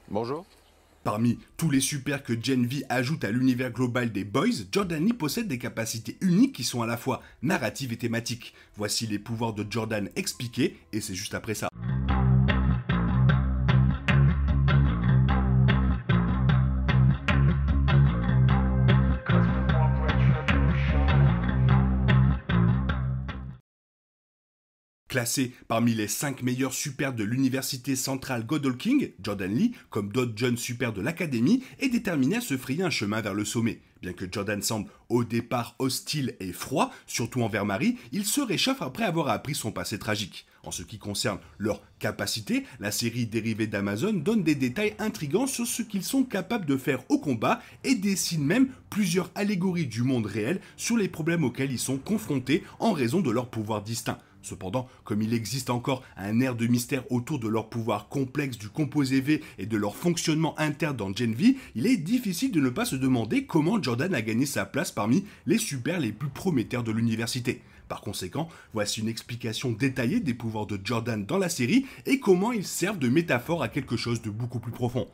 Bonjour. Parmi tous les supers que Gen V ajoute à l'univers global des Boys, Jordan Lee possède des capacités uniques qui sont à la fois narratives et thématiques. Voici les pouvoirs de Jordan expliqués, et c'est juste après ça. Classé parmi les 5 meilleurs supers de l'université centrale Godolking, Jordan Lee, comme d'autres jeunes supers de l'académie, est déterminé à se frayer un chemin vers le sommet. Bien que Jordan semble au départ hostile et froid, surtout envers Marie, il se réchauffe après avoir appris son passé tragique. En ce qui concerne leurs capacités, la série dérivée d'Amazon donne des détails intrigants sur ce qu'ils sont capables de faire au combat et dessine même plusieurs allégories du monde réel sur les problèmes auxquels ils sont confrontés en raison de leurs pouvoirs distincts. Cependant, comme il existe encore un air de mystère autour de leur pouvoir complexe du composé V et de leur fonctionnement interne dans Gen V, il est difficile de ne pas se demander comment Jordan a gagné sa place parmi les supers les plus prometteurs de l'université. Par conséquent, voici une explication détaillée des pouvoirs de Jordan dans la série et comment ils servent de métaphore à quelque chose de beaucoup plus profond.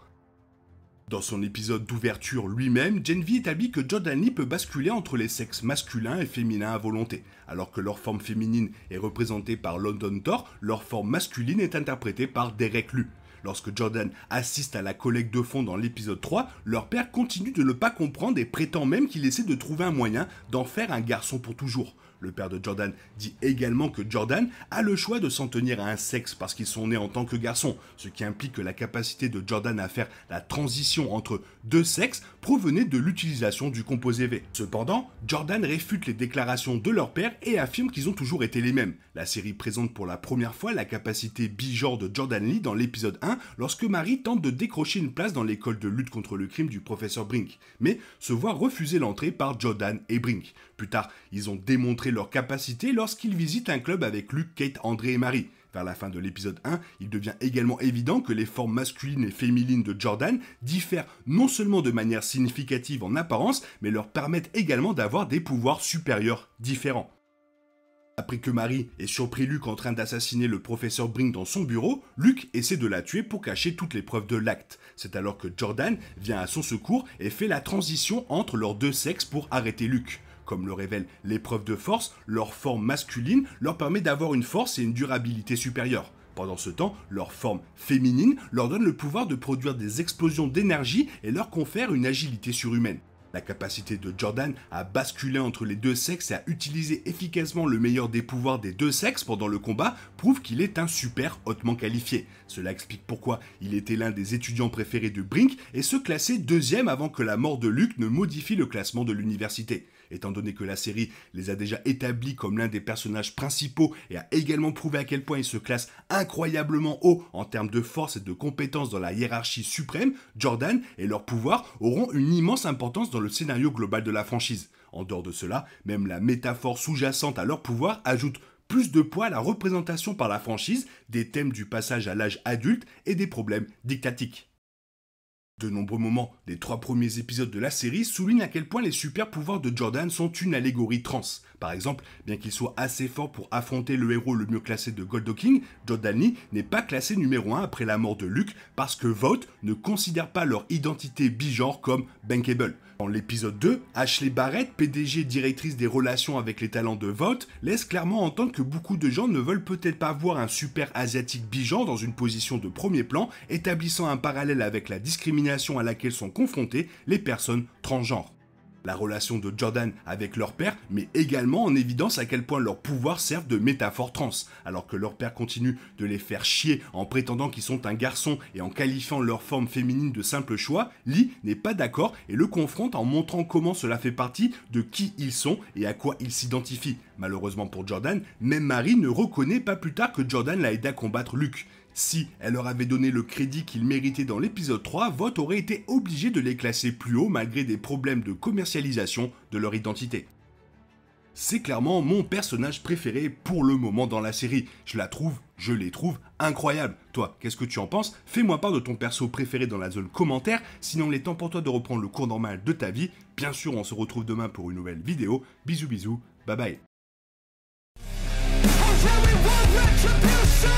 Dans son épisode d'ouverture lui-même, Gen V établit que Jordan Lee peut basculer entre les sexes masculins et féminins à volonté. Alors que leur forme féminine est représentée par London Thor, leur forme masculine est interprétée par Derek Lu. Lorsque Jordan assiste à la collecte de fonds dans l'épisode 3, leur père continue de ne pas comprendre et prétend même qu'il essaie de trouver un moyen d'en faire un garçon pour toujours. Le père de Jordan dit également que Jordan a le choix de s'en tenir à un sexe parce qu'ils sont nés en tant que garçons, ce qui implique que la capacité de Jordan à faire la transition entre deux sexes provenait de l'utilisation du composé V. Cependant, Jordan réfute les déclarations de leur père et affirme qu'ils ont toujours été les mêmes. La série présente pour la première fois la capacité bigenre de Jordan Lee dans l'épisode 1 lorsque Marie tente de décrocher une place dans l'école de lutte contre le crime du professeur Brink, mais se voit refuser l'entrée par Jordan et Brink. Plus tard, ils ont démontré leur capacité lorsqu'ils visitent un club avec Luke, Kate, André et Marie. Vers la fin de l'épisode 1, il devient également évident que les formes masculines et féminines de Jordan diffèrent non seulement de manière significative en apparence, mais leur permettent également d'avoir des pouvoirs supérieurs différents. Après que Marie ait surpris Luke en train d'assassiner le professeur Brink dans son bureau, Luke essaie de la tuer pour cacher toutes les preuves de l'acte. C'est alors que Jordan vient à son secours et fait la transition entre leurs deux sexes pour arrêter Luke. Comme le révèle l'épreuve de force, leur forme masculine leur permet d'avoir une force et une durabilité supérieures. Pendant ce temps, leur forme féminine leur donne le pouvoir de produire des explosions d'énergie et leur confère une agilité surhumaine. La capacité de Jordan à basculer entre les deux sexes et à utiliser efficacement le meilleur des pouvoirs des deux sexes pendant le combat prouve qu'il est un super hautement qualifié. Cela explique pourquoi il était l'un des étudiants préférés de Brink et se classait deuxième avant que la mort de Luke ne modifie le classement de l'université. Étant donné que la série les a déjà établis comme l'un des personnages principaux et a également prouvé à quel point il se classe incroyablement haut en termes de force et de compétences dans la hiérarchie suprême, Jordan et leurs pouvoirs auront une immense importance dans le scénario global de la franchise. En dehors de cela, même la métaphore sous-jacente à leurs pouvoirs ajoute plus de poids à la représentation par la franchise des thèmes du passage à l'âge adulte et des problèmes dictatiques. De nombreux moments des 3 premiers épisodes de la série soulignent à quel point les super pouvoirs de Jordan sont une allégorie trans. Par exemple, bien qu'il soit assez fort pour affronter le héros le mieux classé de Godolking, Jordan Lee n'est pas classé numéro 1 après la mort de Luke parce que Vought ne considère pas leur identité bigenre comme bankable. Dans l'épisode 2, Ashley Barrett, PDG directrice des relations avec les talents de Vought, laisse clairement entendre que beaucoup de gens ne veulent peut-être pas voir un super asiatique bigenre dans une position de premier plan, établissant un parallèle avec la discrimination à laquelle sont confrontées les personnes transgenres. La relation de Jordan avec leur père met également en évidence à quel point leurs pouvoirs servent de métaphore trans. Alors que leur père continue de les faire chier en prétendant qu'ils sont un garçon et en qualifiant leur forme féminine de simple choix, Lee n'est pas d'accord et le confronte en montrant comment cela fait partie de qui ils sont et à quoi ils s'identifient. Malheureusement pour Jordan, même Marie ne reconnaît pas plus tard que Jordan l'a aidé à combattre Luke. Si elle leur avait donné le crédit qu'ils méritaient dans l'épisode 3, Vought aurait été obligé de les classer plus haut malgré des problèmes de commercialisation de leur identité. C'est clairement mon personnage préféré pour le moment dans la série. Je les trouve incroyables. Toi, qu'est-ce que tu en penses? Fais-moi part de ton perso préféré dans la zone commentaire, sinon il est temps pour toi de reprendre le cours normal de ta vie. Bien sûr, on se retrouve demain pour une nouvelle vidéo. Bisous bisous, bye bye. Oh yeah, we want retribution.